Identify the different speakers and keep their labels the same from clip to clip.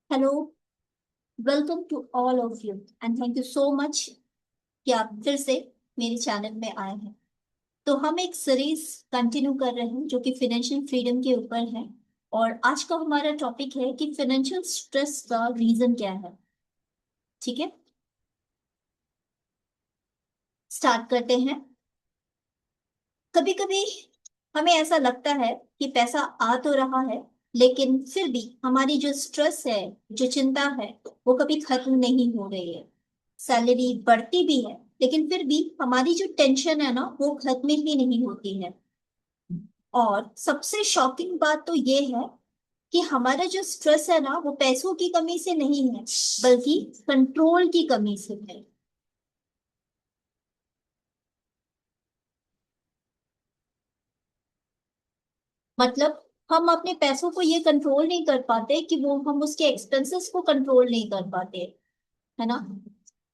Speaker 1: Hello. Welcome to all of you and thank you so much कि आप फिर से मेरे चैनल में आए हैं। तो हम एक सीरीज कंटिन्यू कर रहे हैं जो कि फाइनेंशियल फ्रीडम के ऊपर है। और आज का हमारा टॉपिक है कि फाइनेंशियल स्ट्रेस का रीजन क्या है। ठीक है, स्टार्ट करते हैं। कभी कभी हमें ऐसा लगता है कि पैसा आ तो रहा है, लेकिन फिर भी हमारी जो स्ट्रेस है, जो चिंता है, वो कभी खत्म नहीं हो रही है। सैलरी बढ़ती भी है, लेकिन फिर भी हमारी जो टेंशन है ना, वो खत्म ही नहीं होती है। और सबसे शॉकिंग बात तो ये है कि हमारा जो स्ट्रेस है ना, वो पैसों की कमी से नहीं है, बल्कि कंट्रोल की कमी से है। मतलब हम अपने पैसों को ये कंट्रोल नहीं कर पाते कि वो हम उसके एक्सपेंसेस को कंट्रोल नहीं कर पाते, है ना।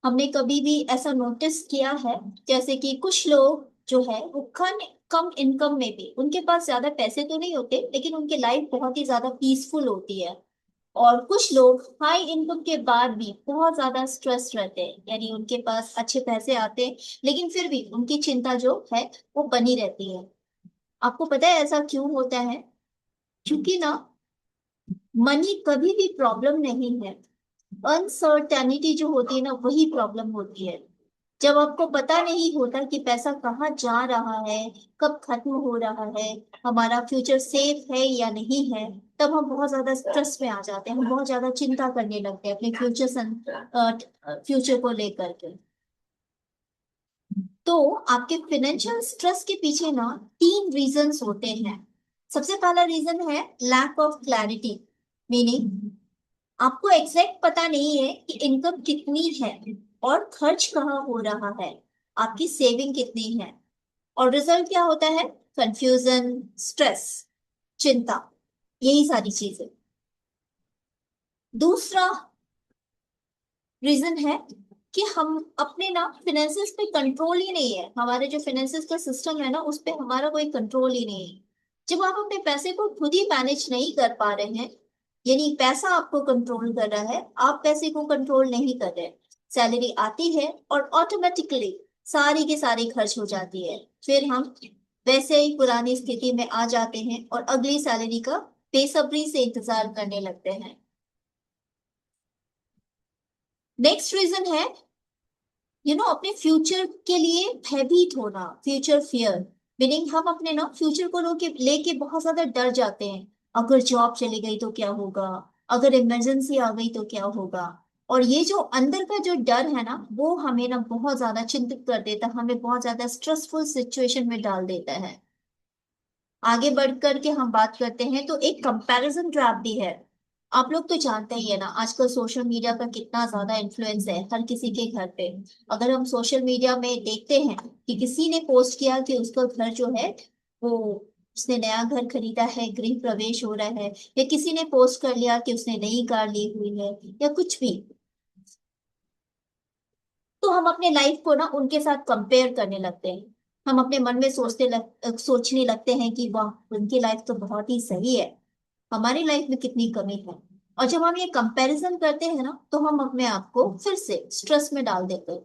Speaker 1: हमने कभी भी ऐसा नोटिस किया है, जैसे कि कुछ लोग जो है वो कम इनकम में भी, उनके पास ज्यादा पैसे तो नहीं होते, लेकिन उनकी लाइफ बहुत ही ज्यादा पीसफुल होती है। और कुछ लोग हाई इनकम के बाद भी बहुत ज्यादा स्ट्रेस रहते हैं, यानी उनके पास अच्छे पैसे आते हैं, लेकिन फिर भी उनकी चिंता जो है वो बनी रहती है। आपको पता है ऐसा क्यों होता है? क्योंकि ना, मनी कभी भी प्रॉब्लम नहीं है। अनसर्टेनिटी जो होती है ना, वही प्रॉब्लम होती है। जब आपको पता नहीं होता कि पैसा कहाँ जा रहा है, कब खत्म हो रहा है, हमारा फ्यूचर सेफ है या नहीं है, तब हम बहुत ज्यादा स्ट्रेस में आ जाते हैं। हम बहुत ज्यादा चिंता करने लगते हैं अपने फ्यूचर को लेकर के। तो आपके फाइनेंशियल स्ट्रेस के पीछे ना तीन रीजंस होते हैं। सबसे पहला रीजन है लैक ऑफ क्लैरिटी। मीनिंग, आपको एग्जैक्ट पता नहीं है कि इनकम कितनी है और खर्च कहाँ हो रहा है, आपकी सेविंग कितनी है। और रिजल्ट क्या होता है? कंफ्यूजन, स्ट्रेस, चिंता, यही सारी चीजें। दूसरा रीजन है कि हम अपने ना फिनेंसेस पे कंट्रोल ही नहीं है। हमारे जो फिनेंसेस का सिस्टम है ना, उस पे हमारा कोई कंट्रोल ही नहीं है। जब आप अपने पैसे को खुद ही मैनेज नहीं कर पा रहे हैं, यानी पैसा आपको कंट्रोल कर रहा है, आप पैसे को कंट्रोल नहीं कर रहे। सैलरी आती है और ऑटोमेटिकली सारी की सारी खर्च हो जाती है। फिर हम वैसे ही पुरानी स्थिति में आ जाते हैं और अगली सैलरी का बेसब्री से इंतजार करने लगते हैं। नेक्स्ट रीजन है अपने फ्यूचर के लिए भयभीत होना, फ्यूचर फियर। मीनिंग, हम अपने ना फ्यूचर को लेके बहुत ज्यादा डर जाते हैं। अगर जॉब चली गई तो क्या होगा, अगर इमरजेंसी आ गई तो क्या होगा। और ये जो अंदर का जो डर है ना, वो हमें ना बहुत ज्यादा चिंतित कर देता है, हमें बहुत ज्यादा स्ट्रेसफुल सिचुएशन में डाल देता है। आगे बढ़ करके हम बात करते हैं तो एक कंपैरिजन ट्रैप भी है। आप लोग तो जानते ही है ना, आजकल सोशल मीडिया का कितना ज्यादा इन्फ्लुएंस है हर किसी के घर पे। अगर हम सोशल मीडिया में देखते हैं कि किसी ने पोस्ट किया कि उसका घर जो है वो, उसने नया घर खरीदा है, गृह प्रवेश हो रहा है, या किसी ने पोस्ट कर लिया कि उसने नई कार ली हुई है, या कुछ भी, तो हम अपने लाइफ को ना उनके साथ कंपेयर करने लगते हैं। हम अपने मन में सोचने लगते हैं कि वाह, उनकी लाइफ तो बहुत ही सही है, हमारी लाइफ में कितनी कमी है। और जब हम ये कंपैरिजन करते हैं ना, तो हम अपने आप को फिर से स्ट्रेस में डाल देते हैं।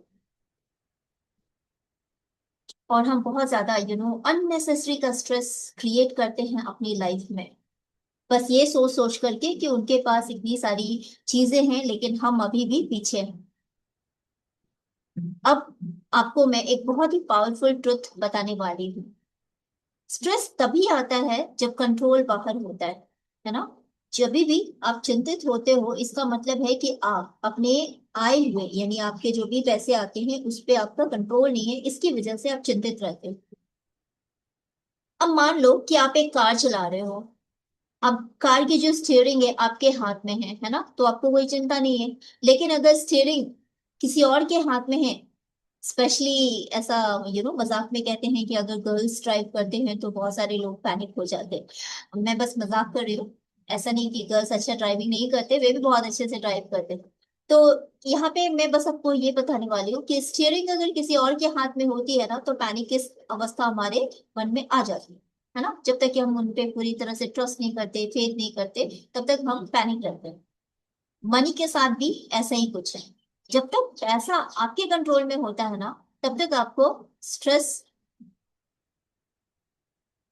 Speaker 1: और हम बहुत ज्यादा अननेसेसरी का स्ट्रेस क्रिएट करते हैं अपनी लाइफ में, बस ये सोच सोच करके कि उनके पास इतनी सारी चीजें हैं, लेकिन हम अभी भी पीछे हैं। अब आपको मैं एक बहुत ही पावरफुल ट्रुथ बताने वाली हूँ। स्ट्रेस तभी आता है जब कंट्रोल बाहर होता है ना। जब भी आप चिंतित होते हो, इसका मतलब है कि आप अपने आए हुए, यानी आपके जो भी पैसे आते हैं उस पे आपका कंट्रोल नहीं है, इसकी वजह से आप चिंतित रहते हो। अब मान लो कि आप एक कार चला रहे हो। अब कार की जो स्टीयरिंग है आपके हाथ में है ना, तो आपको कोई चिंता नहीं है। लेकिन अगर स्टीयरिंग किसी और के हाथ में है, स्पेशली ऐसा मजाक में कहते हैं कि अगर गर्ल्स ड्राइव करते हैं तो बहुत सारे लोग पैनिक हो जाते हैं। मैं बस मजाक कर रही हूँ। ऐसा नहीं कि गर्ल्स अच्छा ड्राइविंग नहीं करते, वे भी बहुत अच्छे से ड्राइव करते हैं। तो यहाँ पे मैं बस आपको ये बताने वाली हूँ कि स्टीयरिंग अगर किसी और के हाथ में होती है ना, तो पैनिक की अवस्था हमारे मन में आ जाती है ना। जब तक कि हम उन पे पूरी तरह से ट्रस्ट नहीं करते, फेथ नहीं करते, तब तक हम पैनिक रहते हैं। मनी के साथ भी ऐसा ही कुछ है। जब तक पैसा आपके कंट्रोल में होता है ना, तब तक आपको स्ट्रेस,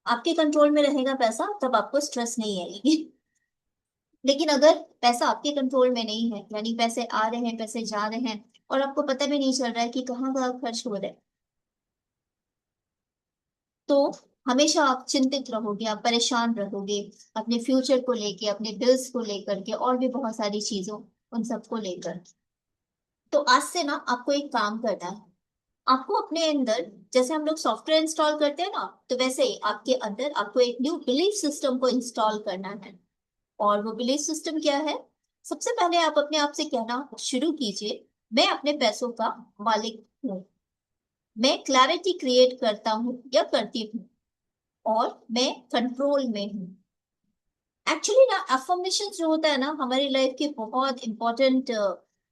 Speaker 1: आपके कंट्रोल में रहेगा पैसा, तब आपको स्ट्रेस नहीं आएगी। लेकिन अगर पैसा आपके कंट्रोल में नहीं है, यानी पैसे आ रहे हैं, पैसे जा रहे हैं, और आपको पता भी नहीं चल रहा है कि कहाँ कहाँ खर्च हो रहे हैं, तो हमेशा आप चिंतित रहोगे, आप परेशान रहोगे, अपने फ्यूचर को लेके, अपने बिल्स को लेकर के, और भी बहुत सारी चीजों, उन सबको लेकर। तो आज से ना आपको एक काम करना है। आपको अपने अंदर, जैसे हम लोग सॉफ्टवेयर इंस्टॉल करते हैं ना, तो वैसे ही आपके अंदर आपको एक न्यू बिलीफ सिस्टम को इंस्टॉल करना है। और वो बिलीफ सिस्टम क्या है? सबसे पहले आप अपने आप से कहना शुरू कीजिए, मैं अपने पैसों का मालिक हूँ, मैं क्लैरिटी क्रिएट करता हूँ या करती हूँ, और मैं कंट्रोल में हूँ। एक्चुअली ना अफर्मेशन जो होता है ना, हमारी लाइफ के बहुत इंपॉर्टेंट,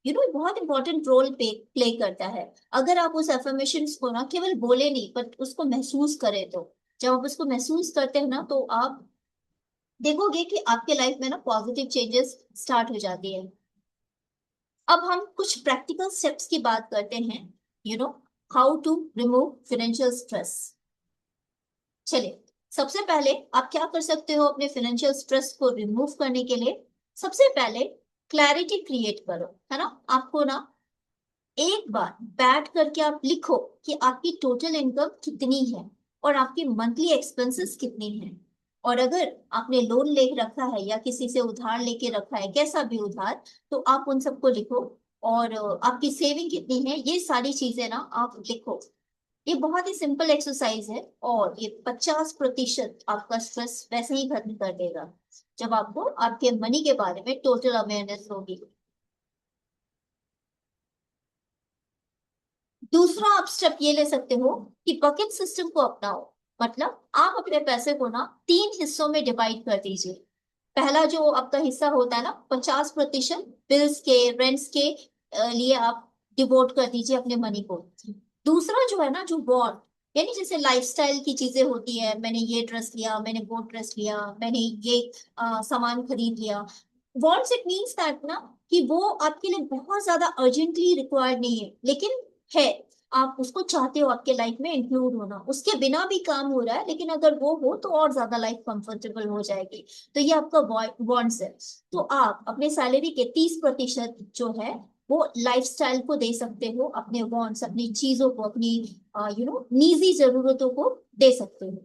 Speaker 1: बहुत इंपॉर्टेंट रोल प्ले करता है। अगर आप उस अफर्मेशन को ना केवल बोले नहीं, पर उसको महसूस करें, तो जब आप उसको महसूस करते हैं ना, तो आप देखोगे कि आपके लाइफ में ना पॉजिटिव चेंजेस स्टार्ट हो जाती है। अब हम कुछ प्रैक्टिकल स्टेप्स की बात करते हैं, you know how to remove financial stress. चलिए, सबसे पहले आप क्या कर सकते हो अपने फाइनेंशियल स्ट्रेस को रिमूव करने के लिए? सबसे पहले क्लैरिटी क्रिएट करो, है ना। आपको ना एक बार बैठ करके आप लिखो कि आपकी टोटल इनकम कितनी है, और आपकी मंथली एक्सपेंसेस कितनी है। और अगर आपने लोन ले रखा है या किसी से उधार लेके रखा है, कैसा भी उधार, तो आप उन सबको लिखो। और आपकी सेविंग कितनी है, ये सारी चीजें ना आप लिखो। ये बहुत ही सिंपल एक्सरसाइज है, और ये 50% आपका स्ट्रेस वैसे ही खत्म कर देगा, जब आपको आपके मनी के बारे में टोटल अवेयरनेस होगी। दूसरा आप स्टेप ये ले सकते हो कि बकेट सिस्टम को अपनाओ। मतलब आप अपने पैसे को ना 3 हिस्सों में डिवाइड कर दीजिए। पहला जो आपका हिस्सा होता है ना, 50% बिल्स के, रेंट्स के लिए आप डिवोट कर दीजिए अपने मनी को। दूसरा जो है ना, जो वॉन्ट, यानी जैसे लाइफस्टाइल की चीजें होती है, मैंने ये ड्रेस लिया, मैंने वो ड्रेस लिया, मैंने ये सामान खरीद लिया। वॉन्ट्स इट मीन्स दैट ना, कि वो आपके लिए बहुत ज्यादा अर्जेंटली रिक्वायर्ड नहीं है, लेकिन है, आप उसको चाहते हो आपके लाइफ में इंक्लूड होना, उसके बिना भी काम हो रहा है, लेकिन अगर वो हो तो और ज्यादा लाइफ कंफर्टेबल हो जाएगी। तो ये आपका वॉन्ट्स है। तो आप अपने सैलरी के 30% जो है, वो लाइफस्टाइल को दे सकते हो, अपने वॉन्ट्स, अपनी चीजों को, अपनी निजी जरूरतों को दे सकते हो।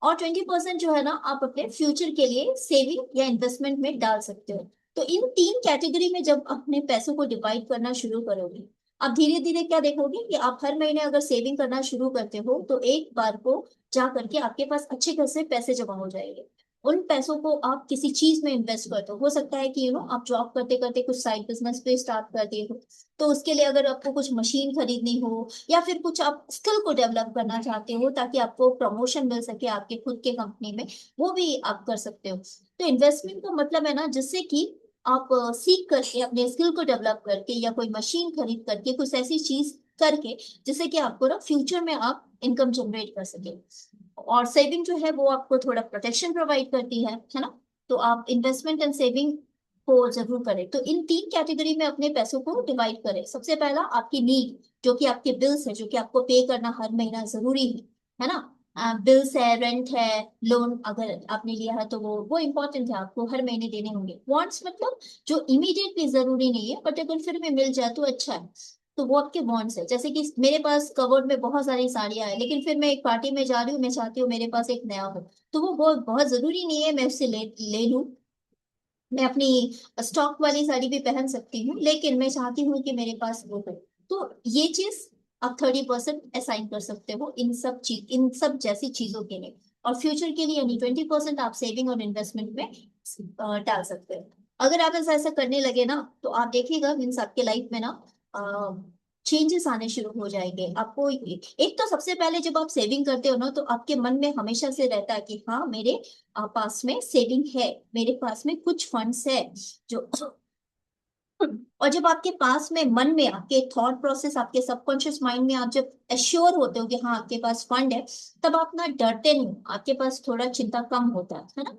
Speaker 1: और 20% जो है ना, आप अपने फ्यूचर के लिए सेविंग या इन्वेस्टमेंट में डाल सकते हो। तो इन 3 कैटेगरी में जब अपने पैसों को डिवाइड करना शुरू करोगे, आप धीरे धीरे क्या देखोगे कि आप हर महीने अगर सेविंग करना शुरू करते हो, तो एक बार को जा करके आपके पास अच्छे खासे पैसे जमा हो जाएंगे। उन पैसों को आप किसी चीज में इन्वेस्ट करते हो सकता है कि आप जॉब करते करते कुछ साइड बिजनेस पे स्टार्ट कर दिए हो, तो उसके लिए अगर आपको कुछ मशीन खरीदनी हो, या फिर कुछ आप स्किल को डेवलप करना चाहते हो ताकि आपको प्रमोशन मिल सके आपके खुद के कंपनी में, वो भी आप कर सकते हो। तो इन्वेस्टमेंट का मतलब है ना, जिससे कि आप सीख करके, अपने स्किल को डेवलप करके, या कोई मशीन खरीद करके, कुछ ऐसी चीज करके, जिससे कि आपको ना फ्यूचर में आप इनकम जनरेट कर सके। और सेविंग जो है, वो आपको थोड़ा प्रोटेक्शन प्रोवाइड करती है ना। तो आप इन्वेस्टमेंट एंड सेविंग को जरूर करें। तो इन 3 कैटेगरी में अपने पैसों को डिवाइड करें। सबसे पहला आपकी नीड, जो कि आपके बिल्स है, जो कि आपको पे करना हर महीना जरूरी है ना। बिल्स है, रेंट है, लोन अगर आपने लिया है तो वो इम्पोर्टेंट है, आपको हर महीने देने होंगे। वांट्स मतलब जो इमीडिएटली जरूरी नहीं है, बट अगर फिर भी मिल जाए तो अच्छा है, तो वो आपके बॉन्ड्स है। जैसे कि मेरे पास कवर्ड में बहुत सारी साड़ियां हैं, लेकिन फिर मैं एक पार्टी में जा रही हूँ, मैं चाहती हूँ मेरे पास एक नया हो, तो वो बहुत बहुत जरूरी नहीं है मैं उससे ले लूं। मैं अपनी स्टॉक वाली साड़ी भी पहन सकती हूँ, लेकिन मैं चाहती हूँ कि मेरे पास वो हो। तो ये चीज आप 30% असाइन कर सकते हो इन सब जैसी चीजों के लिए। और फ्यूचर के लिए यानी 20% आप सेविंग और इन्वेस्टमेंट में डाल सकते हो। अगर आप ऐसा ऐसा करने लगे ना, तो आप देखिएगा मीन्स आपके लाइफ में ना चेंजेस आने शुरू हो जाएंगे। आपको एक तो सबसे पहले जब आप सेविंग करते हो ना, तो आपके मन में हमेशा से रहता है कि हाँ, मेरे पास में सेविंग है, मेरे पास में कुछ फंड्स है जो। और जब आपके पास में, मन में, आपके थॉट प्रोसेस, आपके सबकॉन्शियस माइंड में आप जब एश्योर होते हो कि हाँ आपके पास फंड है, तब आप ना डरते नहीं, आपके पास थोड़ा चिंता कम होता है ना।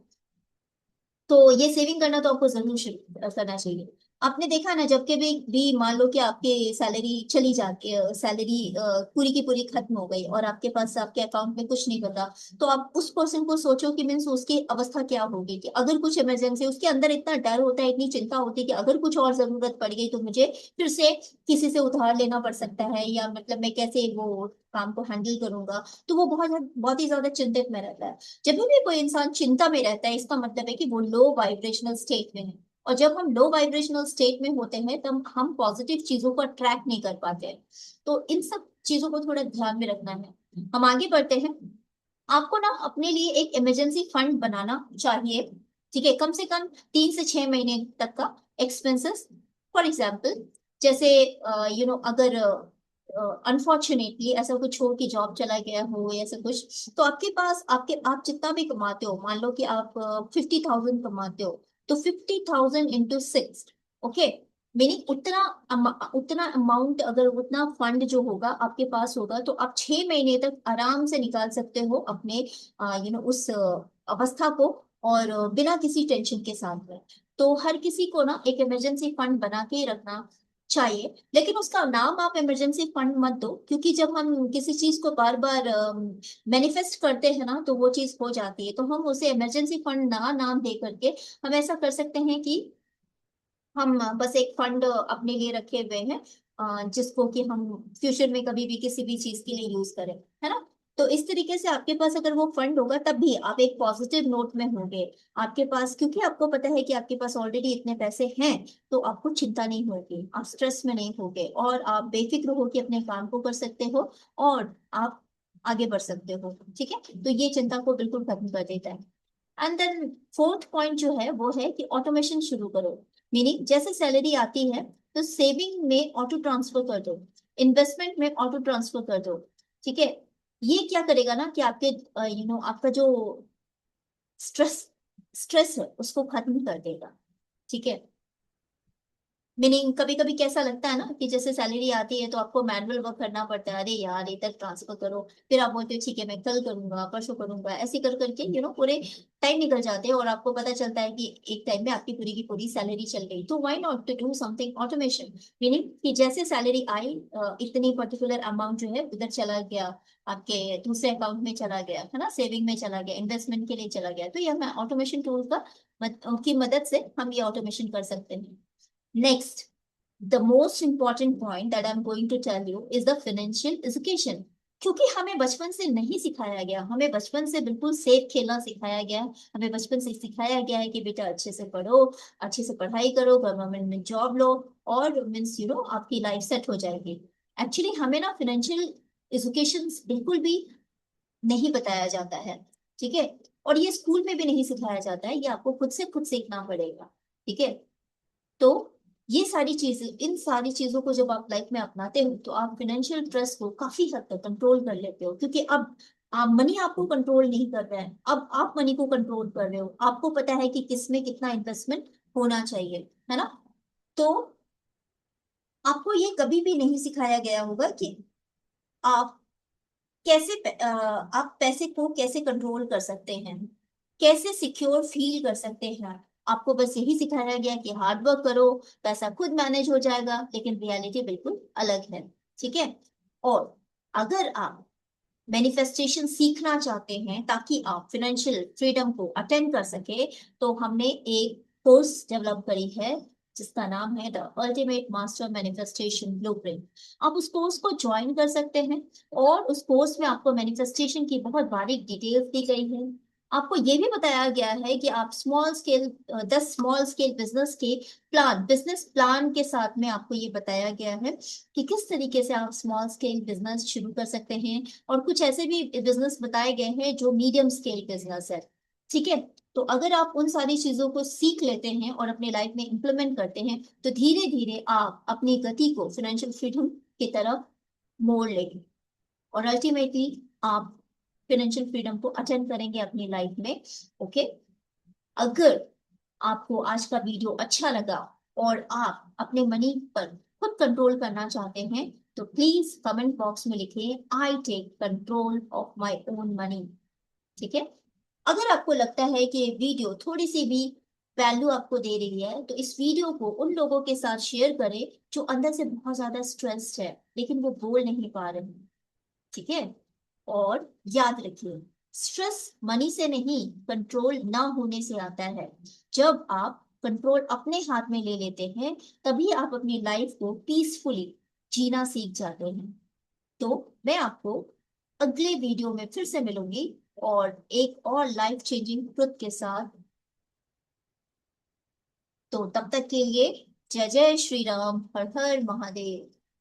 Speaker 1: तो ये सेविंग करना तो आपको जरूर शुरू करना चाहिए। आपने देखा ना, जब के भी मान लो कि आपकी सैलरी चली जाती है, सैलरी पूरी की पूरी खत्म हो गई और आपके पास आपके अकाउंट में कुछ नहीं बता, तो आप उस पर्सन को सोचो कि मीन्स उसकी अवस्था क्या होगी, कि अगर कुछ इमरजेंसी, उसके अंदर इतना डर होता है, इतनी चिंता होती है कि अगर कुछ और जरूरत पड़ गई तो मुझे फिर से किसी से उधार लेना पड़ सकता है, या मतलब मैं कैसे वो काम को हैंडल करूंगा। तो वो बहुत बहुत ही ज्यादा चिंतित में रहता है। जब भी कोई इंसान चिंता में रहता है, इसका मतलब है कि वो लो वाइब्रेशनल स्टेट में है। और जब हम लो वाइब्रेशनल स्टेट में होते हैं तब हम पॉजिटिव चीजों को अट्रैक्ट नहीं कर पाते हैं। तो इन सब चीजों को थोड़ा ध्यान में रखना है। हम आगे बढ़ते हैं। आपको ना अपने लिए एक इमरजेंसी फंड बनाना चाहिए। ठीक है, कम से कम 3 से 6 महीने तक का एक्सपेंसेस। फॉर एग्जाम्पल, जैसे अगर अनफॉर्चुनेटली ऐसा कुछ हो कि जॉब चला गया हो या ऐसा कुछ, तो आपके पास आप जितना भी कमाते हो, मान लो कि आप 50,000 कमाते हो, तो 50,000 इंटू 6। ओके, मीनिंग उतना अमाउंट, अगर उतना फंड जो होगा आपके पास होगा, तो आप 6 महीने तक आराम से निकाल सकते हो अपने उस अवस्था को, और बिना किसी टेंशन के साथ में। तो हर किसी को ना एक इमरजेंसी फंड बना के ही रखना चाहिए। लेकिन उसका नाम आप इमरजेंसी फंड मत दो, क्योंकि जब हम किसी चीज को बार बार मैनिफेस्ट करते हैं ना, तो वो चीज हो जाती है। तो हम उसे इमरजेंसी फंड ना नाम दे करके हम ऐसा कर सकते हैं कि हम बस एक फंड अपने लिए रखे हुए हैं, जिसको कि हम फ्यूचर में कभी भी किसी भी चीज के लिए यूज करें, है ना। तो इस तरीके से आपके पास अगर वो फंड होगा, तब भी आप एक पॉजिटिव नोट में होंगे आपके पास, क्योंकि आपको पता है कि आपके पास ऑलरेडी इतने पैसे हैं। तो आपको चिंता नहीं होगी, आप स्ट्रेस में नहीं होगे, और आप बेफिक्र हो के अपने काम को कर सकते हो, और आप आगे बढ़ सकते हो। ठीक है, तो ये चिंता को बिल्कुल खत्म कर देता है। एंड देन फोर्थ पॉइंट जो है वो है कि ऑटोमेशन शुरू करो। मीनिंग, जैसे सैलरी आती है तो सेविंग में ऑटो ट्रांसफर कर दो, इन्वेस्टमेंट में ऑटो ट्रांसफर कर दो। ठीक है, ये क्या करेगा ना कि आपके आपका जो स्ट्रेस स्ट्रेस है उसको खत्म कर देगा। ठीक है, मीनिंग कभी कभी कैसा लगता है ना कि जैसे सैलरी आती है तो आपको मैनुअल वर्क करना पड़ता है, अरे यार इधर ट्रांसफर करो, फिर आप बोलते हो ठीक है मैं कल करूंगा, परसों करूंगा, ऐसे कर करके पूरे टाइम निकल जाते हैं, और आपको पता चलता है कि एक टाइम में आपकी पूरी की पूरी सैलरी चल गई। तो why not to do something automation. Meaning कि जैसे सैलरी आई, इतनी पर्टिकुलर अमाउंट जो है उधर चला गया, आपके दूसरे अकाउंट में चला गया, है ना, सेविंग में चला गया, इन्वेस्टमेंट के लिए चला गया। तो ये हमें ऑटोमेशन टूल की मदद से हम ये ऑटोमेशन कर सकते हैं। Next, the most important point that I'm going to tell you is the financial education। क्योंकि हमें बचपन से नहीं सिखाया गया, हमें बचपन से बिल्कुल सेफ खेलना सिखाया गया। हमें बचपन से सिखाया गया है कि बेटा अच्छे से पढ़ो, अच्छे से पढ़ाई करो, गवर्नमेंट में जॉब लो, और मीन्स आपकी लाइफ सेट हो जाएगी। एक्चुअली हमें ना फाइनेंशियल एजुकेशन बिल्कुल भी नहीं बताया जाता है। ठीक है, और ये स्कूल में भी नहीं सिखाया जाता है, ये आपको खुद सीखना पड़ेगा। ठीक है, तो ये सारी चीजें, इन सारी चीजों को जब आप लाइफ में अपनाते हो, तो आप फाइनेंशियल स्ट्रेस को काफी हद तक कंट्रोल कर लेते हो, क्योंकि अब मनी आपको कंट्रोल नहीं कर रहा है, अब आप मनी को कंट्रोल कर रहे हो। आपको पता है कि किस में कितना इन्वेस्टमेंट होना चाहिए, है ना। तो आपको ये कभी भी नहीं सिखाया गया होगा कि आप आप पैसे को कैसे कंट्रोल कर सकते हैं, कैसे सिक्योर फील कर सकते हैं। आपको बस यही सिखाया गया कि हार्ड वर्क करो, पैसा खुद मैनेज हो जाएगा, लेकिन रियलिटी बिल्कुल अलग है। ठीक है, और अगर आप मैनिफेस्टेशन सीखना चाहते हैं ताकि आप फाइनेंशियल फ्रीडम को अटेंड कर सके, तो हमने एक कोर्स डेवलप करी है जिसका नाम है the ultimate master manifestation blueprint. आप उस कोर्स को ज्वाइन कर सकते हैं, और उस कोर्स में आपको मैनिफेस्टेशन की बहुत बारीक डिटेल्स दी गई है। आपको ये भी बताया गया है कि आप small scale 10 small scale business plan के साथ में आपको ये बताया गया है कि किस तरीके से आप स्मॉल स्केल बिजनेस शुरू कर सकते हैं। और कुछ ऐसे भी बिजनेस बताए गए हैं जो मीडियम स्केल बिजनेस है। ठीक है, तो अगर आप उन सारी चीजों को सीख लेते हैं और अपने लाइफ में इम्प्लीमेंट करते हैं, तो धीरे धीरे आप अपनी गति को फाइनेंशियल फ्रीडम की तरफ मोड़ लेंगे, और अल्टीमेटली आप फाइनेंशियल फ्रीडम को अटेंड करेंगे अपनी लाइफ में। ओके, अगर आपको आज का वीडियो अच्छा लगा और आप अपने मनी पर खुद कंट्रोल करना चाहते हैं, तो प्लीज कमेंट बॉक्स में लिखिए I take control of my own money. ठीक है, अगर आपको लगता है कि वीडियो थोड़ी सी भी वैल्यू आपको दे रही है, तो इस वीडियो को उन लोगों के साथ शेयर करें जो अंदर से बहुत ज्यादा स्ट्रेस्ड है लेकिन वो बोल नहीं पा रहे। ठीक है। और याद रखिए, स्ट्रेस मनी से नहीं, कंट्रोल ना होने से आता है। जब आप कंट्रोल अपने हाथ में ले लेते हैं, तभी आप अपनी लाइफ को पीसफुली जीना सीख जाते हैं। तो मैं आपको अगले वीडियो में फिर से मिलूंगी, और एक और लाइफ चेंजिंग ट्रुथ के साथ। तो तब तक के लिए जय जय श्री राम, हर हर महादेव।